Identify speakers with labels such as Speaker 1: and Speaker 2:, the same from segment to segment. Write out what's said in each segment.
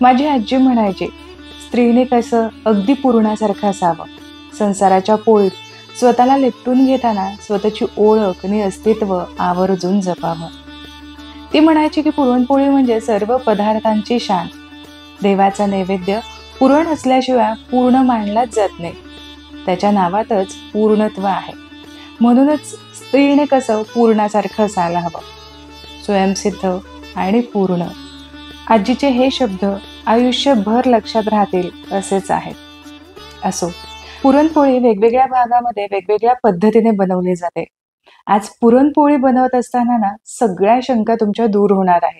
Speaker 1: माझी आजी म्हणायची, स्त्रीने कसं अगदी पुरणासारखं असावं. संसाराच्या पोळीत स्वतःला लिपटून घेताना स्वतःची ओळख आणि अस्तित्व आवर्जून जपावं. ती म्हणायची की पुरणपोळी म्हणजे सर्व पदार्थांची शान. देवाचा नैवेद्य पुरण असल्याशिवाय पूर्ण मानलाच जात नाही. त्याच्या नावातच पूर्णत्व आहे. म्हणूनच स्त्रीने कसं पूर्णासारखं असायला हवं. स्वयंसिद्ध आणि पूर्ण. आजीचे हे शब्द आयुष्यभर लक्षात राहतील असेच आहेत. असो, पुरणपोळी वेगवेगळ्या भागामध्ये वेगवेगळ्या पद्धतीने बनवली जाते. आज पुरणपोळी बनवत असताना ना सगळ्या शंका तुमच्या दूर होणार आहे.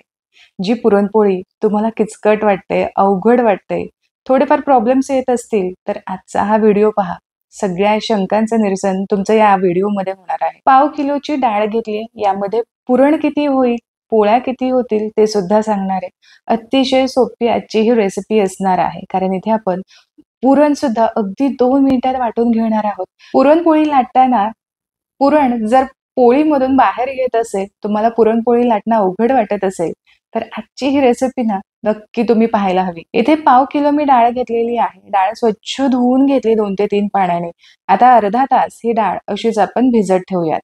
Speaker 1: जी पुरणपोळी तुम्हाला किचकट वाटते, अवघड वाटते, थोडेफार प्रॉब्लेम्स येत असतील तर आजचा हा व्हिडिओ पहा. सगळ्या शंकांचं निरसन तुमचं या व्हिडिओमध्ये होणार आहे. 1/2 किलोची डाळ घेतली, यामध्ये पुरण किती होईल, पोळ्या किती होतील ते सुद्धा सांगणार आहे. अतिशय सोपी आजची ही रेसिपी असणार आहे, कारण इथे आपण पुरण सुद्धा अगदी 2 मिनिटात वाटून घेणार आहोत. पुरणपोळी लाटताना पुरण जर पोळीमधून बाहेर येत असेल, तुम्हाला पुरणपोळी लाटणं अवघड वाटत असेल, तर आजची ही रेसिपी ना नक्की तुम्ही पाहायला हवी. इथे 1/2 किलो मी डाळ घेतलेली आहे. डाळ स्वच्छ धुवून घेतली 2 ते 3 पाण्याने. आता अर्धा तास ही डाळ अशीच आपण भिजत ठेवूयात.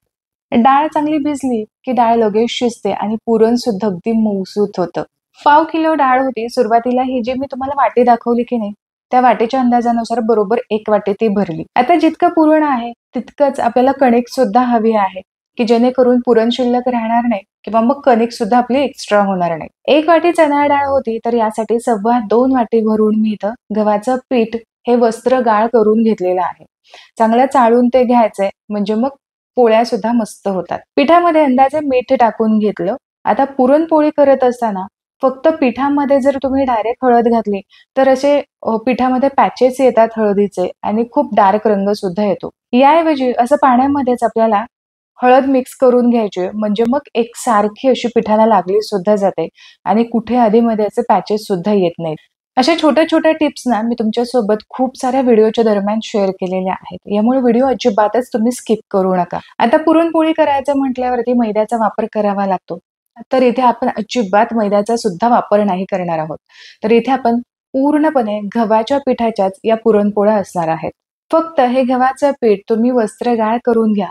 Speaker 1: डाळ चांगली भिजली की डाळ लगेच शिजते आणि पुरण सुद्धा अगदी मऊसूत होतं. 1/2 किलो डाळ होती. सुरुवातीला ही जी मी तुम्हाला वाटी दाखवली की नाही, त्या वाटीच्या अंदाजानुसार बरोबर 1 वाटी ती भरली. आता जितकं पुरण आहे तितकंच आपल्याला कणिक सुद्धा हवी आहे, की जेणेकरून पुरण शिल्लक राहणार नाही किंवा मग कणिक सुद्धा आपली एक्स्ट्रा होणार नाही. 1 वाटी चणा डाळ होती, तर यासाठी 2.25 वाटी भरून मी इथं गव्हाचं पीठ हे वस्त्र गाळ करून घेतलेलं आहे. चांगलं चाळून ते घ्यायचंय, म्हणजे मग पोळ्या सुद्धा मस्त होतात. पिठामध्ये अंदाजे मीठ टाकून घेतलं. आता पुरणपोळी करत असताना फक्त पिठामध्ये जर तुम्ही डायरेक्ट हळद घातली तर असे पिठामध्ये पॅचेस येतात हळदीचे आणि खूप डार्क रंग सुद्धा येतो. याऐवजी असं पाण्यामध्येच आपल्याला हळद मिक्स करून घ्यायची, म्हणजे मग एकसारखी अशी पिठाला लागली सुद्धा जाते आणि कुठे आधीमध्ये असे पॅचेस सुद्धा येत नाहीत. अशा छोट्या छोट्या टिप्स ना मी तुमच्यासोबत खूप साऱ्या व्हिडिओच्या दरम्यान शेअर केलेल्या आहेत. यामुळे व्हिडिओ अजिबातच तुम्ही स्किप करू नका. आता पुरणपोळी करायचं म्हटल्यावरती मैद्याचा वापर करावा लागतो. तर इथे आपण अजिबात मैद्याचा सुद्धा वापर नाही करणार आहोत. तर इथे आपण पूर्णपणे गव्हाच्या पिठाच्याच या पुरणपोळ्या असणार आहेत. फक्त हे गव्हाचं पीठ तुम्ही वस्त्रगाळ करून घ्या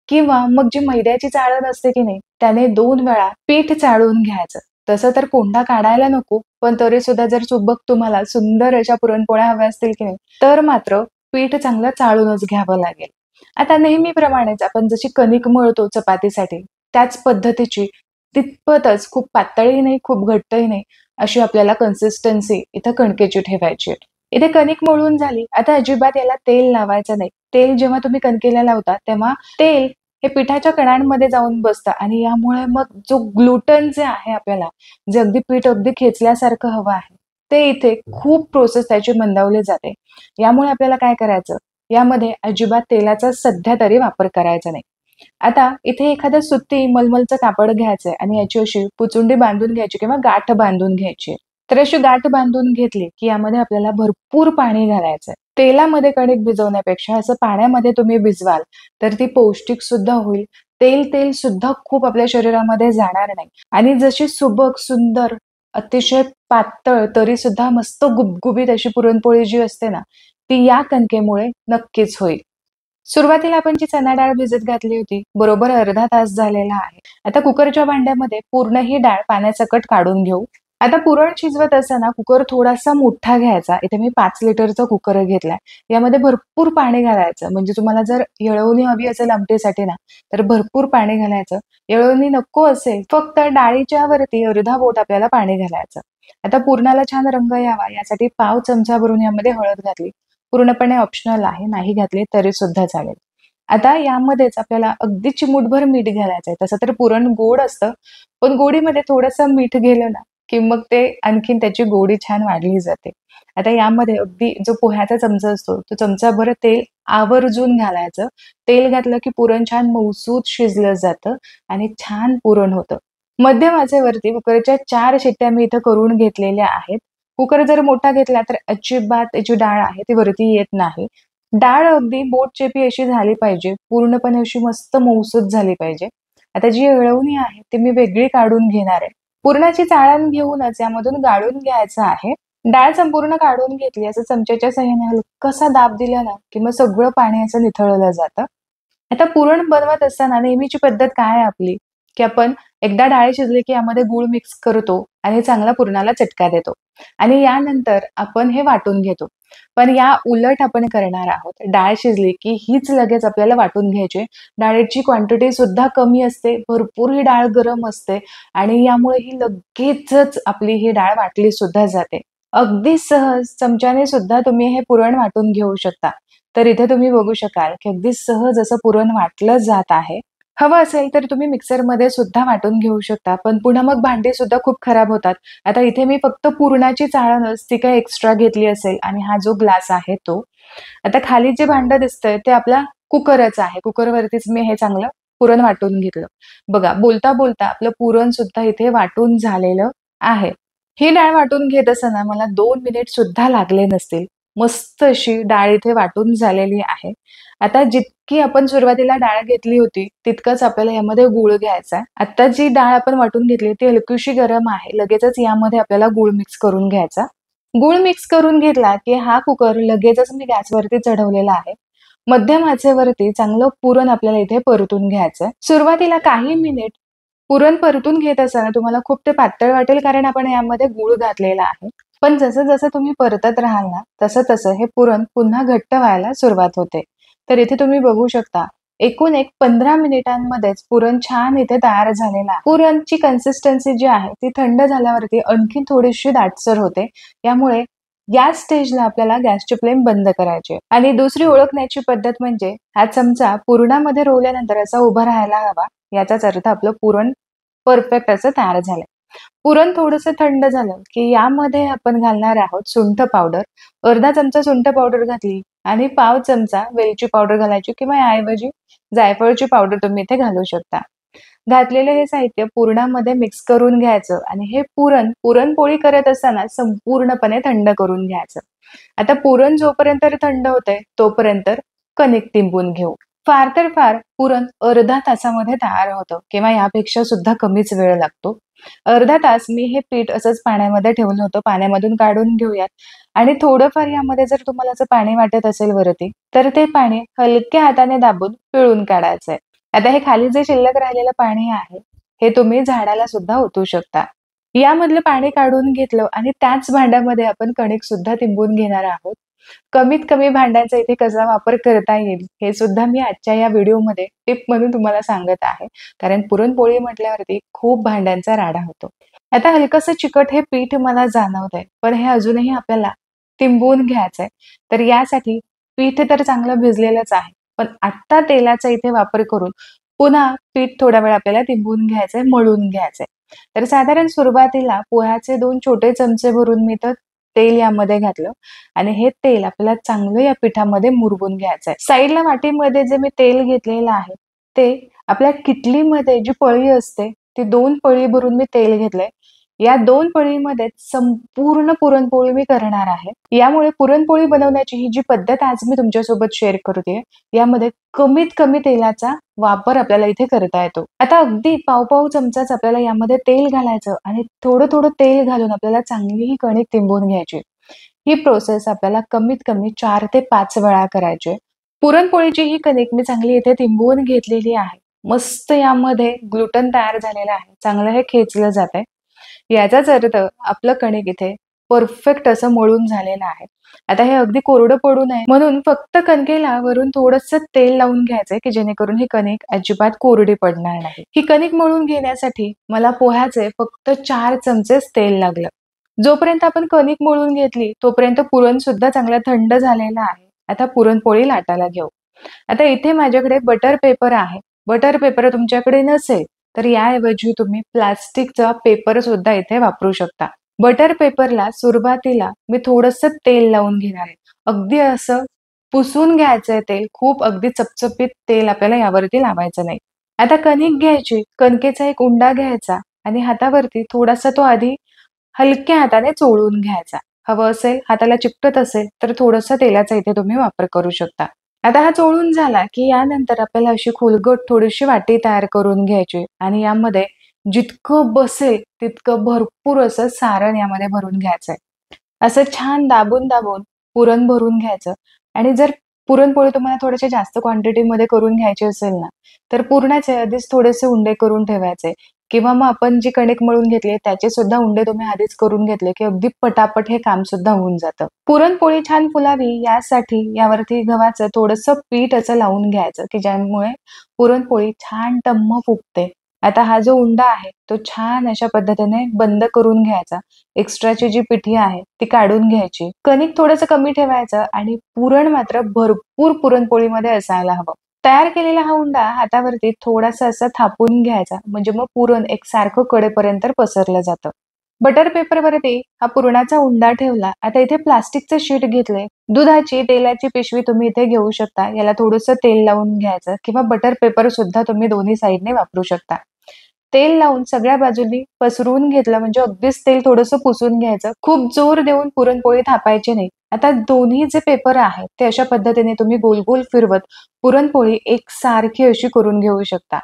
Speaker 1: किंवा मग जी मैद्याची चाळण असते की नाही त्याने 2 वेळा पीठ चाळून घ्यायचं. तसं तर कोंडा काढायला नको, पण तरी सुद्धा जर सुबक तुम्हाला सुंदर अशा पुरणपोळ्या हव्या असतील की नाही तर मात्र पीठ चांगलं चाळूनच घ्यावं लागेल. आता नेहमीप्रमाणेच आपण जशी कणिक मळतो चपातीसाठी त्याच पद्धतीची तितपतच खूप पातळही नाही खूप घट्टही नाही अशी आपल्याला कन्सिस्टन्सी इथं कणकेची ठेवायची आहे. इथे कणिक मळून झाली. आता अजिबात याला तेल लावायचं नाही. तेल जेव्हा तुम्ही कणकेला लावता तेव्हा तेल हे पिठाच्या कणांमध्ये जाऊन बसतं आणि यामुळे मग जो ग्लुटन जे आहे आपल्याला, जे अगदी पीठ अगदी खेचल्यासारखं हवं आहे, ते इथे खूप प्रोसेस त्याची मंदावली जाते. यामुळे आपल्याला काय करायचं, यामध्ये अजिबात तेलाचा सध्या तरी वापर करायचा नाही. आता इथे एखादं सुती मलमलचं कापड घ्यायचंय आणि याची अशी पुचुंडी बांधून घ्यायची किंवा गाठ बांधून घ्यायची. तर अशी गाठ बांधून घेतली की यामध्ये आपल्याला भरपूर पाणी घालायचंय. तेलामध्ये कणिक भिजवण्यापेक्षा असं पाण्यामध्ये तुम्ही भिजवाल तर ती पौष्टिक सुद्धा होईल. तेल सुद्धा खूप आपल्या शरीरामध्ये जाणार नाही आणि जशी सुबक सुंदर अतिशय पातळ तरी सुद्धा मस्त गुबगुबीत अशी पुरणपोळी जी असते ना ती या कणकेमुळे नक्कीच होईल. सुरुवातीला आपण जी चणा डाळ भिजत घातली होती बरोबर अर्धा तास झालेला आहे. आता कुकरच्या भांड्यामध्ये पूर्ण ही डाळ पाण्यासकट काढून घेऊ. आता पुरण शिजवत असताना कुकर थोडासा मोठा घ्यायचा. इथे मी 5 लिटरचा कुकर घेतलाय. यामध्ये भरपूर पाणी घालायचं, म्हणजे तुम्हाला जर येळवणी हवी असेल आमटीसाठी ना तर भरपूर पाणी घालायचं. येळवणी नको असेल फक्त डाळीच्या वरती अर्धा बोट आपल्याला पाणी घालायचं. आता पुरणाला छान रंग यावा यासाठी 1/2 चमचा भरून यामध्ये हळद घातली. पूर्णपणे ऑप्शनल आहे, नाही घातली तरी सुद्धा चालेल. आता यामध्येच आपल्याला अगदी चिमूटभर मीठ घालायचंय. तसं तर पुरण गोड असतं, पण गोडीमध्ये थोडंसं मीठ गेलं ना की मग ते आणखीन त्याची गोडी छान वाढली जाते. आता यामध्ये अगदी जो पोह्याचा चमचा असतो तो चमचाभर तेल आवर्जून घालायचं. तेल घातलं की पुरण छान मऊसूत शिजलं जातं आणि छान पुरण होतं. मध्यम आचेवरती कुकरच्या 4 शिट्ट्या मी इथं करून घेतलेल्या आहेत. कुकर जर मोठा घेतला तर अजिबात जी डाळ आहे ती वरती येत नाही. डाळ अगदी बोटचेपी अशी झाली पाहिजे, पूर्णपणे अशी मस्त मऊसूत झाली पाहिजे. आता जी येळवणी आहे ती मी वेगळी काढून घेणार आहे. पुरणाची चाळण घेऊनच यामधून गाळून घ्यायचं आहे डाळ संपूर्ण काढून घेतली, असं चमच्याच्या साहाय्याने हलकासा दाब दिला ना, की मग सगळं पाणी असं निथळलं जातं. आता पुरण बनवत असताना नेहमीची पद्धत काय आहे आपली, की आपण एकदा डाळ शिजली की यामध्ये गूळ मिक्स करतो आणि चांगला पुरणाला चटका देतो आणि यानंतर आपण हे वाटून घेतो. पण या उलट आपण करणार आहोत. डाळ शिजली की हीच लगेच आपल्याला वाटून घ्यायची. डाळीची क्वांटिटी सुद्धा कमी असते, भरपूर ही डाळ गरम असते आणि यामुळे ही लगेचच आपली ही डाळ वाटली सुद्धा जाते. अगदी सहज चमच्याने सुद्धा तुम्ही हे पुरण वाटून घेऊ शकता. तर इथे तुम्ही बघू शकाल, की अगदी सहज असं पुरण वाटलं जात आहे. हवं असेल तर तुम्ही मिक्सरमध्ये सुद्धा वाटून घेऊ शकता. पण पुन्हा मग भांडी सुद्धा खूप खराब होतात. आता इथे मी फक्त पुरणाची चाळणच ती काही एक्स्ट्रा घेतली असेल आणि हा जो ग्लास आहे तो. आता खाली जे भांडं दिसतंय ते आपला कुकरच आहे. कुकरवरतीच मी हे चांगलं पुरण वाटून घेतलं. बघा बोलता-बोलता आपलं पुरण सुद्धा इथे वाटून झालेलं आहे. ही डाळ वाटून घेत असताना मला 2 मिनिट सुद्धा लागले नसतील. मस्त अशी डाळ इथे वाटून झालेली आहे. आता जितकी आपण सुरुवातीला डाळ घेतली होती, तितकंच आपल्याला यामध्ये गूळ घ्यायचा आहे. आता जी डाळ आपण वाटून घेतली ती हलकीशी गरम आहे. लगेचच यामध्ये आपल्याला गूळ मिक्स करून घ्यायचा. गूळ मिक्स करून घेतला, की हा कुकर लगेचच मी गॅसवरती चढवलेला आहे. मध्यम आचेवरती चांगलं पुरण आपल्याला इथे परतून घ्यायचंय. सुरुवातीला काही मिनिट पुरण परतून घेत असताना तुम्हाला खूप ते पातळ वाटेल कारण आपण यामध्ये गूळ घातलेला आहे. पण जसं-जसं तुम्ही परतत राहाल ना, तसं-तसं हे पुरण पुन्हा घट्ट व्हायला सुरुवात होते. तर इथे तुम्ही बघू शकता, एकूण एक 15 मिनिटांमध्येच पुरण छान इथे तयार झालेलं आहे. पुरणची कन्सिस्टन्सी जी आहे ती थंड झाल्यावरती आणखीन थोडीशी दाटसर होते. यामुळे या स्टेजला आपल्याला गॅसची फ्लेम बंद करायची आणि दुसरी ओळखण्याची पद्धत म्हणजे हा चमचा पुरणामध्ये रोवल्यानंतर असा उभा राहायला हवा. याचाच अर्थ आपलं पुरण परफेक्ट असं तयार झालंय. पुरण थोडंसं थंड झालं, की यामध्ये आपण घालणार आहोत सुंठ पावडर. अर्धा चमचा सुंठ पावडर घातली आणि पाव चमचा वेलची पावडर घालायची किंवा याऐवजी जायफळची पावडर तुम्ही इथे घालू शकता. घातलेलं हे साहित्य पुरणामध्ये मिक्स करून घ्यायचं आणि हे पुरणपोळी करत असताना संपूर्णपणे थंड करून घ्यायचं. आता पुरण जोपर्यंत थंड होतंय तोपर्यंत कणिक तिंबून घेऊ. फार तर फार पुरण अर्धा तासामध्ये तयार होतं किंवा यापेक्षा सुद्धा कमीच वेळ लागतो. अर्धा तास मी हे पीठ असंच पाण्यामध्ये ठेवलं होतं. पाण्यामधून काढून घेऊयात आणि थोडंफार यामध्ये जर तुम्हाला असं पाणी वाटत असेल वरती, तर ते पाणी हलक्या हाताने दाबून पिळून काढायचंय. आता हे खाली जे शिल्लक राहिलेलं पाणी आहे, हे तुम्ही झाडाला सुद्धा ओतू शकता. यामधलं पाणी काढून घेतलं आणि त्याच भांड्यामध्ये आपण कणिक सुद्धा तिंबून घेणार आहोत. कमीत कमी भांड्याचा इथे कसा वापर करता येईल, हे सुद्धा मी आजच्या या व्हिडिओमध्ये टिप म्हणून तुम्हाला सांगत आहे. कारण पुरणपोळी म्हटल्यावरती खूप भांड्यांचा राडा होतो. आता हलकसं चिकट हे पीठ मला जाणवतंय, पण हे अजूनही आपल्याला तिंबवून घ्यायचंय. तर यासाठी पीठ तर चांगलं भिजलेलंच आहे. पण आत्ता तेलाचा इथे वापर करून पुन्हा पीठ थोडा वेळ आपल्याला तिंबवून घ्यायचंय, मळून घ्यायचंय. तर साधारण सुरुवातीला पोह्याचे 2 छोटे चमचे भरून मी तर तेल यामध्ये घातलं आणि हे तेल आपल्याला चांगलं या पिठामध्ये मुरवून घ्यायचंय. साईडला वाटीमध्ये जे मी तेल घेतलेलं आहे, ते आपल्या किटलीमध्ये जी पळी असते, ती 2 पळी भरून मी तेल घेतलंय. या 2 पळीमध्ये संपूर्ण पुरणपोळी मी करणार आहे. यामुळे पुरणपोळी बनवण्याची ही जी पद्धत आज मी तुमच्यासोबत शेअर करतेय, यामध्ये कमीत कमी तेलाचा वापर आपल्याला इथे करता येतो. आता अगदी पाव-पाव चमचाच आपल्याला यामध्ये तेल घालायचं आणि थोडं-थोडं तेल घालून आपल्याला चांगली ही कणिक तिंबवून घ्यायची. ही प्रोसेस आपल्याला कमीत कमी 4 ते 5 वेळा करायची आहे. पुरणपोळीची ही कणिक मी चांगली इथे तिंबवून घेतलेली आहे. मस्त यामध्ये ग्लुटन तयार झालेलं आहे. चांगलं हे खेचलं जातंय. याचाच अर्थ आपलं कणिक इथे परफेक्ट असं मळून झालेलं आहे. आता हे अगदी कोरडं पडू नये म्हणून फक्त कणकेला वरून थोडंसं तेल लावून घ्यायचंय की जेणेकरून ही कणिक अजिबात कोरडी पडणार नाही. ही कणिक मळून घेण्यासाठी मला पोह्याचे फक्त 4 चमचेच तेल लागलं. जोपर्यंत आपण कणिक मळून घेतली तोपर्यंत पुरण सुद्धा चांगलं थंड झालेलं आहे. आता पुरणपोळी लाटायला घेऊ. आता इथे माझ्याकडे बटर पेपर आहे. बटर पेपर तुमच्याकडे नसेल तर याऐवजी तुम्ही प्लास्टिकचा पेपर सुद्धा इथे वापरू शकता. बटर पेपरला सुरुवातीला मी थोडंसं तेल लावून घेणार आहे. अगदी असं पुसून घ्यायचंय तेल. खूप अगदी चपचपीत तेल आपल्याला यावरती लावायचं नाही. आता कणिक घ्यायची. कणकेचा एक उंडा घ्यायचा आणि हातावरती थोडासा तो आधी हलक्या हाताने चोळून घ्यायचा. हवं असेल, हाताला चिकटत असेल तर थोडंसं तेलाचा इथे तुम्ही वापर करू शकता. आता हा चोळून झाला, की यानंतर आपल्याला अशी खोलगट थोडीशी वाटी तयार करून घ्यायची आणि यामध्ये जितकं बसेल तितकं भरपूर असं सारण यामध्ये भरून घ्यायचंय. असं छान दाबून दाबून पुरण भरून घ्यायचं. आणि जर पुरणपोळी तुम्हाला थोडेसे जास्त क्वांटिटीमध्ये करून घ्यायची असेल ना, तर पुरणाचे आधीच थोडेसे उंडे करून ठेवायचे. किंवा मग आपण जी कणिक मळून घेतली त्याचे सुद्धा उंडे तुम्ही आधीच करून घेतले, की अगदी पटापट हे काम सुद्धा होऊन जातं. पुरणपोळी छान फुलावी यासाठी यावरती गव्हाचं थोडंसं पीठ असं लावून घ्यायचं, की ज्यामुळे पुरणपोळी छान टम्म फुगते. आता हा जो उंडा आहे तो छान अशा पद्धतीने बंद करून घ्यायचा. एक्स्ट्राची जी पिठी आहे ती काढून घ्यायची. कणिक थोडंसं कमी ठेवायचं आणि पुरण मात्र भरपूर पुरणपोळीमध्ये असायला हवं. तयार केलेला हा उंडा हातावरती थोडासा असा थापून घ्यायचा, म्हणजे मग पुरण एकसारखं कडेपर्यंत पसरलं जातं. बटर पेपरवरती हा पुरणाचा उंडा ठेवला. आता इथे प्लास्टिकचं शीट घेतलंय. दुधाची, तेलाची पिशवी तुम्ही इथे घेऊ शकता. याला थोडंसं तेल लावून घ्यायचं किंवा बटर पेपर सुद्धा तुम्ही दोन्ही साइडने वापरू शकता. तेल लावून सगळ्या बाजूनी पसरवून घेतलं म्हणजे अगदीच तेल थोडंसं पुसून घ्यायचं. खूप जोर देऊन पुरणपोळी थापायची नाही. आता दोन्ही जे पेपर आहेत ते अशा पद्धतीने तुम्ही गोल-गोल फिरवत पुरणपोळी एकसारखी अशी करून घेऊ शकता.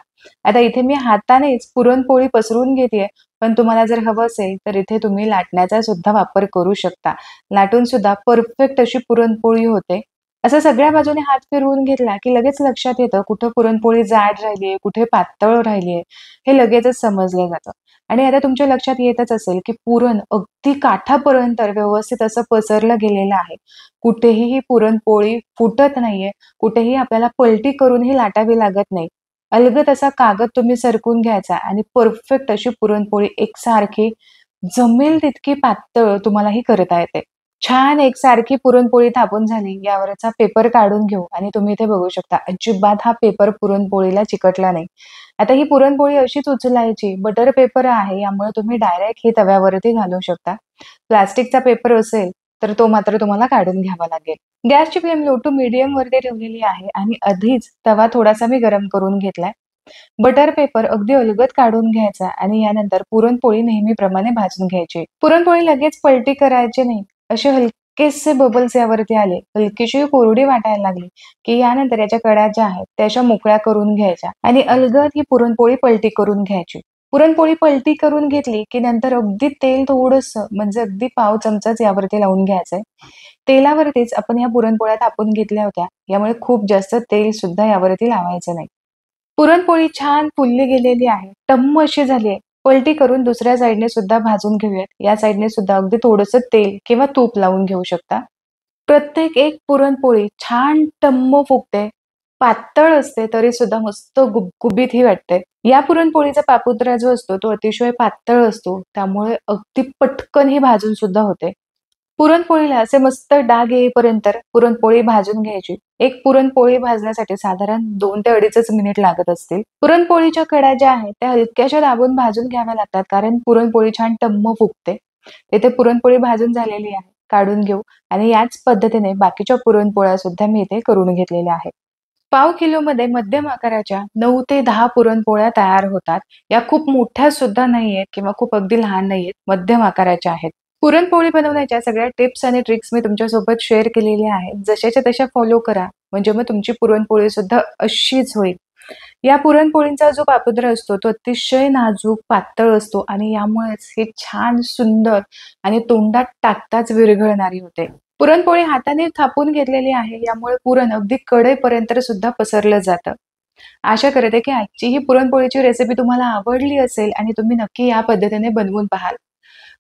Speaker 1: आता इथे मी हातानेच पुरणपोळी पसरवून घेतेय, पण तुम्हाला जर हवं असेल तर इथे तुम्ही लाटण्याचा सुद्धा वापर करू शकता. लाटून सुद्धा परफेक्ट अशी पुरणपोळी होते. असं सगळ्या बाजूने हात फिरवून घेतला, की लगेच लक्षात येतं कुठं पुरणपोळी जाड राहिलीये, कुठे पातळ राहिलीये, हे लगेचच समजलं जातं. आणि आता तुमच्या लक्षात येतच असेल, की पुरण अगदी काठापर्यंत व्यवस्थित असं पसरलं गेलेलं आहे. कुठेही ही पुरणपोळी फुटत नाहीये, कुठेही आपल्याला पलटी करून ही लाटावी लागत नाही. अलगद असा कागद तुम्ही सरकून घ्यायचा आणि परफेक्ट अशी पुरणपोळी एकसारखी जमेल तितकी पातळ तुम्हाला ही करता येते. छान एकसारखी पुरणपोळी थापून झाली. यावरचा पेपर काढून घेऊ आणि तुम्ही इथे बघू शकता अजिबात हा पेपर पुरणपोळीला चिकटला नाही. आता ही पुरणपोळी अशीच उचलायची. बटर पेपर आहे यामुळे तुम्ही डायरेक्ट ही तव्यावरती घालू शकता. प्लास्टिकचा पेपर असेल तर तो मात्र तुम्हाला काढून घ्यावा लागेल. गॅसची फ्लेम लो टू मीडियम वरती ठेवलेली आहे आणि आधीच तवा थोडासा मी गरम करून घेतलाय. बटर पेपर अगदी अलगद काढून घ्यायचा आणि यानंतर पुरणपोळी नेहमीप्रमाणे भाजून घ्यायची. पुरणपोळी लगेच पलटी करायची नाही. असे हलकेसे बबल्स यावरती आले, हलकीशी कोरडी वाटायला लागली, की यानंतर याच्या कडा ज्या आहेत त्या अशा मोकळ्या करून घ्यायच्या आणि अलगद ही पुरणपोळी पलटी करून घ्यायची. पुरणपोळी पलटी करून घेतली, की नंतर अगदी तेल थोडंसं म्हणजे अगदी पाव चमचाच यावरती लावून घ्यायचंय. तेलावरतीच आपण या पुरणपोळ्या थापून घेतल्या होत्या. यामुळे खूप जास्त तेल सुद्धा यावरती लावायचं नाही. पुरणपोळी छान फुलली गेलेली आहे. टम्म अशी झाली आहे. पलटी करून दुसऱ्या साइडने सुद्धा भाजून घेऊयात. या साइडने सुद्धा अगदी थोडंसं तेल किंवा तूप लावून घेऊ शकता. प्रत्येक एक पुरणपोळी छान टम्म फुगते. पातळ असते तरी सुद्धा मस्त गुबगुबीत ही वाटते. या पुरणपोळीचा पापुद्रा जो असतो तो अतिशय पातळ असतो. त्यामुळे अगदी पटकन ही भाजून सुद्धा होते. पुरणपोळीला असे मस्त डाग येईपर्यंत पुरणपोळी भाजून घ्यायची. एक पुरणपोळी भाजण्यासाठी साधारण 2 ते 2.5च मिनिट लागत असतील. पुरणपोळीच्या कडा ज्या आहेत त्या हलक्याशा दाबून भाजून घ्याव्या लागतात कारण पुरणपोळी छान टम्म फुगते. इथे पुरणपोळी भाजून झालेली आहे. काढून घेऊ आणि याच पद्धतीने बाकीच्या पुरणपोळ्या सुद्धा मी इथे करून घेतलेल्या आहेत. पाव किलोमध्ये मध्यम आकाराच्या 9 ते 10 पुरणपोळ्या तयार होतात. या खूप मोठ्या सुद्धा नाहीयेत किंवा खूप अगदी लहान नाहीयेत, मध्यम आकाराच्या आहेत. पुरणपोळी बनवण्याच्या सगळ्या टिप्स आणि ट्रिक्स मी तुमच्यासोबत शेअर केलेल्या आहेत. जशाच्या तशा फॉलो करा, म्हणजे मग तुमची पुरणपोळी सुद्धा अशीच होईल. या पुरणपोळींचा जो पापुद्रा असतो तो अतिशय नाजूक, पातळ असतो आणि यामुळेच ही छान सुंदर आणि तोंडात टाकताच विरघळणारी होते. पुरणपोळी हाताने थापून घेतलेली आहे, यामुळे पुरण अगदी कडेपर्यंत सुद्धा पसरलं जातं. आशा करते की आजची ही पुरणपोळीची रेसिपी तुम्हाला आवडली असेल आणि तुम्ही नक्की या पद्धतीने बनवून पाहाल.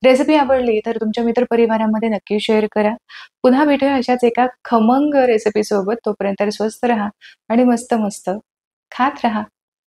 Speaker 1: रेसिपी आवडली तर तुमच्या मित्रपरिवारामध्ये नक्की शेअर करा. पुन्हा भेटूया अशाच एका खमंग रेसिपी सोबत. तोपर्यंत स्वस्त राहा आणि मस्त मस्त खात राहा.